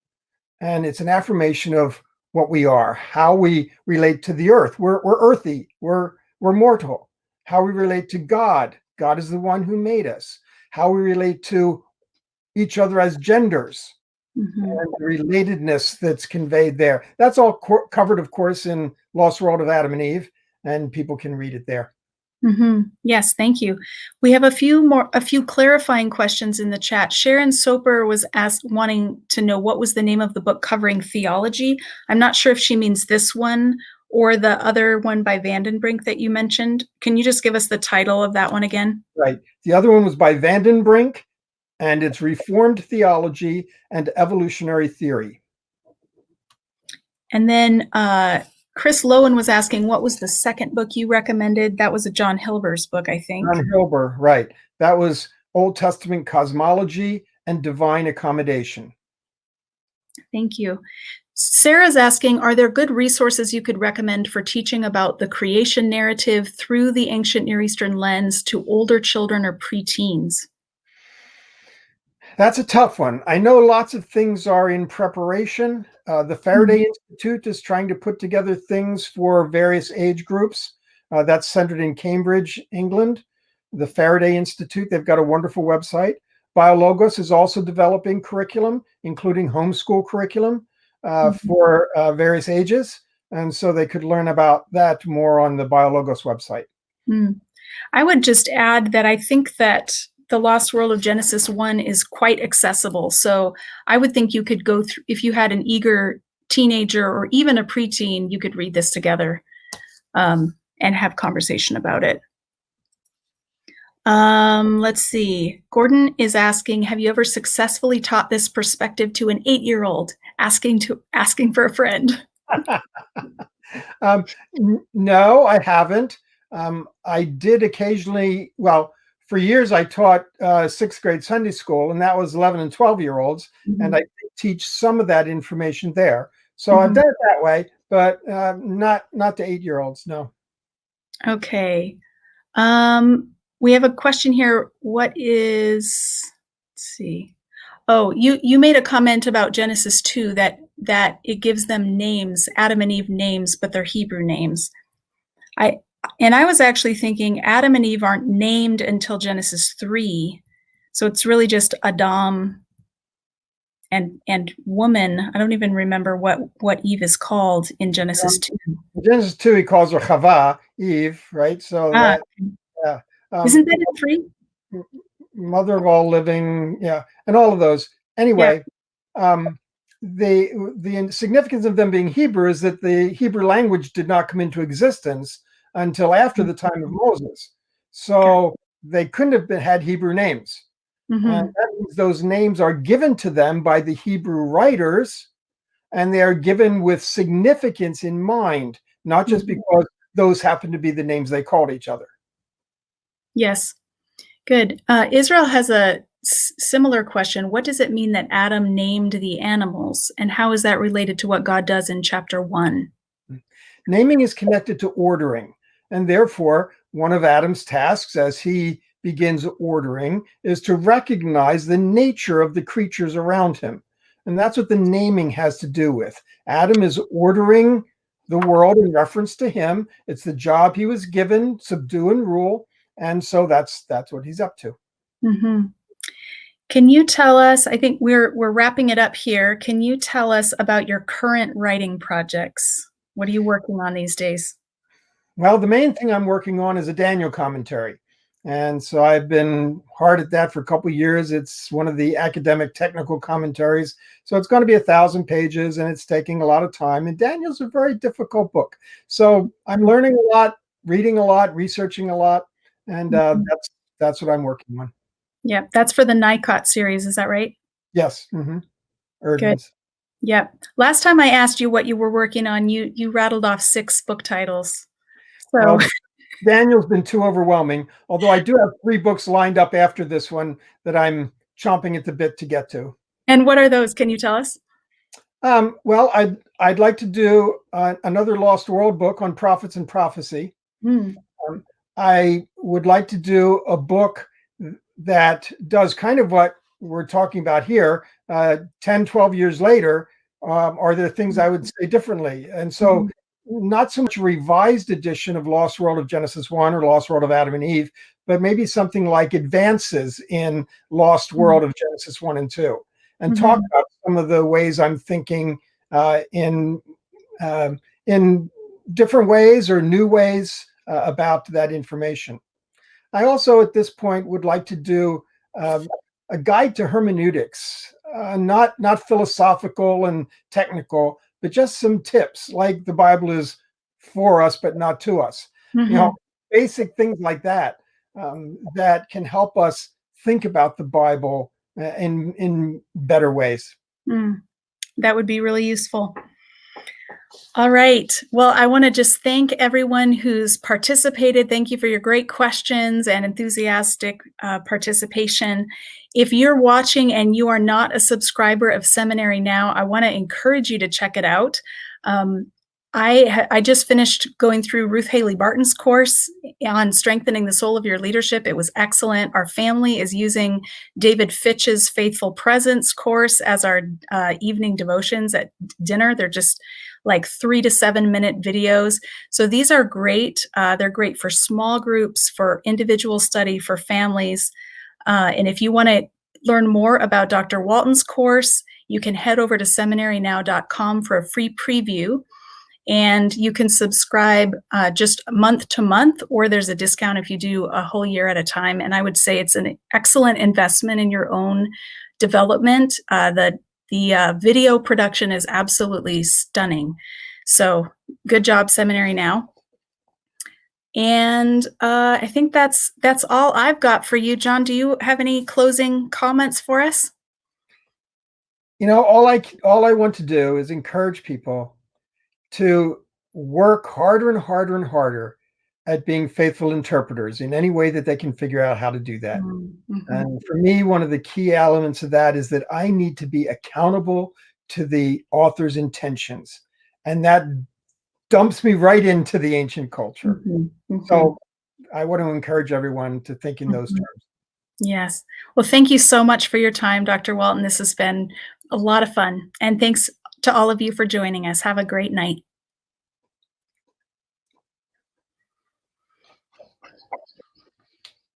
And it's an affirmation of what we are, how we relate to the earth. We're earthy, we're mortal. How we relate to God. God is the one who made us. How we relate to each other as genders, and the relatedness that's conveyed there. That's all covered, of course, in Lost World of Adam and Eve, and people can read it there. Yes, thank you. We have a few clarifying questions in the chat. Sharon Soper was wanting to know what was the name of the book covering theology. I'm not sure if she means this one or the other one by Vandenbrink that you mentioned. Can you just give us the title of that one again? Right. The other one was by Vandenbrink, and it's Reformed Theology and Evolutionary Theory. And then Chris Lowen was asking, what was the second book you recommended? That was a John Hilber's book, I think. John Hilber, right. That was Old Testament Cosmology and Divine Accommodation. Thank you. Sarah's asking, are there good resources you could recommend for teaching about the creation narrative through the ancient Near Eastern lens to older children or preteens? That's a tough one. I know lots of things are in preparation. The Faraday Institute is trying to put together things for various age groups. That's centered in Cambridge, England. The Faraday Institute, they've got a wonderful website. Biologos is also developing curriculum, including homeschool curriculum for various ages. And so they could learn about that more on the Biologos website. I would just add that I think that the Lost World of Genesis 1 is quite accessible. So I would think you could go through, if you had an eager teenager or even a preteen, you could read this together and have conversation about it. Let's see. Gordon is asking, have you ever successfully taught this perspective to an 8-year-old asking for a friend? No, I haven't. I did occasionally, well, for years I taught 6th grade Sunday school, and that was 11 and 12-year-olds, and I did teach some of that information there. So I've done it that way, but not to 8-year-olds, no. Okay. We have a question here. What is, let's see. Oh, you made a comment about Genesis 2 that it gives them names, Adam and Eve names, but they're Hebrew names. I was actually thinking Adam and Eve aren't named until Genesis 3. So it's really just Adam and woman. I don't even remember what Eve is called in Genesis 2. In Genesis 2, he calls her Chava, Eve, right? So that, yeah. Isn't that in 3? Mother of all living, yeah, and all of those. Anyway, the significance of them being Hebrew is that the Hebrew language did not come into existence until after the time of Moses. So they couldn't have had Hebrew names. And that means those names are given to them by the Hebrew writers, and they are given with significance in mind, not just because those happen to be the names they called each other. Yes. Good. Israel has a similar question. What does it mean that Adam named the animals, and how is that related to what God does in chapter 1? Naming is connected to ordering, and therefore, one of Adam's tasks as he begins ordering is to recognize the nature of the creatures around him. And that's what the naming has to do with. Adam is ordering the world in reference to him. It's the job he was given, subdue and rule. And so that's what he's up to. Mm-hmm. Can you tell us, I think we're wrapping it up here. Can you tell us about your current writing projects? What are you working on these days? Well, the main thing I'm working on is a Daniel commentary. And so I've been hard at that for a couple of years. It's one of the academic technical commentaries. So it's going to be 1,000 pages and it's taking a lot of time. And Daniel's a very difficult book. So I'm learning a lot, reading a lot, researching a lot. And that's what I'm working on. Yeah, that's for the Nikot series. Is that right? Yes. Good. Yeah. Last time I asked you what you were working on, you rattled off 6 book titles. So well, Daniel's been too overwhelming, although I do have 3 books lined up after this one that I'm chomping at the bit to get to. And what are those? Can you tell us? Well, I'd like to do another Lost World book on prophets and prophecy. I would like to do a book that does kind of what we're talking about here. 10, 12 years later, are there things I would say differently? And so not so much a revised edition of Lost World of Genesis 1 or Lost World of Adam and Eve, but maybe something like advances in Lost World of Genesis 1 and 2, and talk about some of the ways I'm thinking in different ways or new ways about that information. I also, at this point, would like to do a guide to hermeneutics, not philosophical and technical, but just some tips, like the Bible is for us, but not to us. Basic things like that that can help us think about the Bible in better ways. That would be really useful. All right. Well, I want to just thank everyone who's participated. Thank you for your great questions and enthusiastic participation. If you're watching and you are not a subscriber of Seminary Now, I want to encourage you to check it out. I just finished going through Ruth Haley Barton's course on strengthening the soul of your leadership. It was excellent. Our family is using David Fitch's Faithful Presence course as our evening devotions at dinner. They're just like 3 to 7 minute videos. So these are great. They're great for small groups, for individual study, for families. And if you want to learn more about Dr. Walton's course, you can head over to seminarynow.com for a free preview. And you can subscribe just month to month, or there's a discount if you do a whole year at a time. And I would say it's an excellent investment in your own development. The video production is absolutely stunning. So good job, Seminary Now. And I think that's all I've got for you. John, do you have any closing comments for us? All I want to do is encourage people to work harder and harder and harder at being faithful interpreters in any way that they can figure out how to do that. And for me, one of the key elements of that is that I need to be accountable to the author's intentions. And that dumps me right into the ancient culture. So I want to encourage everyone to think in those terms. Yes. Well, thank you so much for your time, Dr. Walton. This has been a lot of fun. And thanks to all of you for joining us. Have a great night.